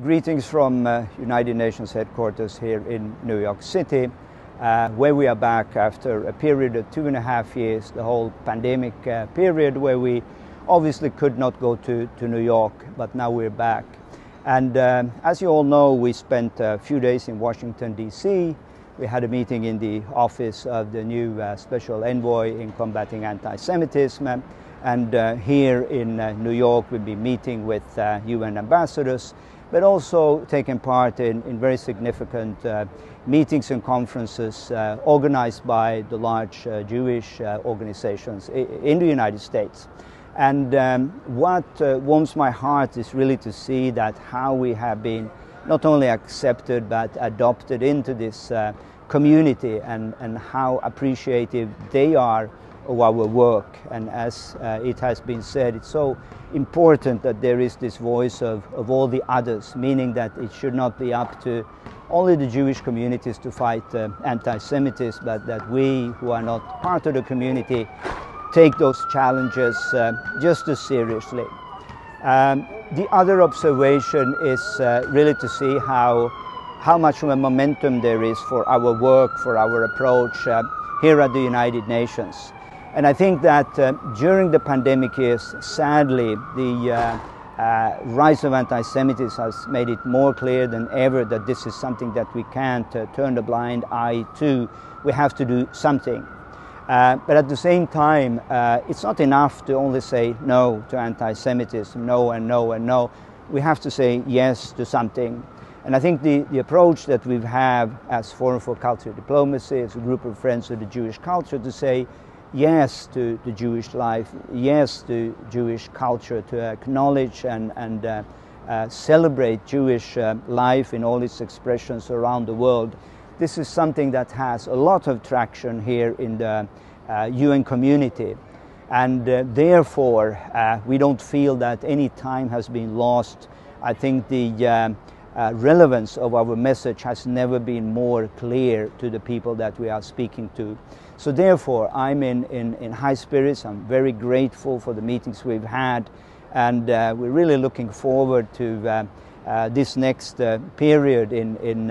Greetings from United Nations headquarters here in New York City, where we are back after a period of 2.5 years, the whole pandemic period where we obviously could not go to New York, but now we're back. And as you all know, we spent a few days in Washington, D.C. We had a meeting in the office of the new Special Envoy in combating anti-Semitism. And here in New York, we'll be meeting with UN ambassadors, but also taking part in very significant meetings and conferences organized by the large Jewish organizations in the United States. And what warms my heart is really to see that how we have been not only accepted but adopted into this community, and how appreciative they are of our work. And as it has been said, it's so important that there is this voice of all the others, meaning that it should not be up to only the Jewish communities to fight anti-Semitism, but that we who are not part of the community take those challenges just as seriously. The other observation is really to see how much of a momentum there is for our work, for our approach here at the United Nations. And I think that during the pandemic years, sadly, the rise of anti-Semitism has made it more clear than ever that this is something that we can't turn a blind eye to. We have to do something. But at the same time, it's not enough to only say no to anti-Semitism, no and no and no. We have to say yes to something. And I think the approach that we have as Forum for Cultural Diplomacy, as a group of friends of the Jewish culture, to say yes to the Jewish life, yes to Jewish culture, to acknowledge and celebrate Jewish life in all its expressions around the world. This is something that has a lot of traction here in the UN community. And therefore, we don't feel that any time has been lost. I think the relevance of our message has never been more clear to the people that we are speaking to. So therefore, I'm in high spirits. I'm very grateful for the meetings we've had, and we're really looking forward to this next period in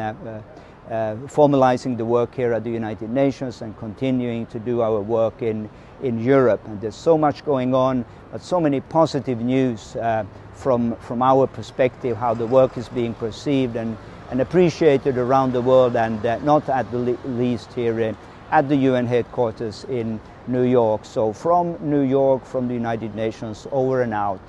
formalizing the work here at the United Nations and continuing to do our work in Europe. And there's so much going on, but so many positive news from our perspective, how the work is being perceived and appreciated around the world, and not at the least here at the UN headquarters in New York. So from New York, from the United Nations, over and out.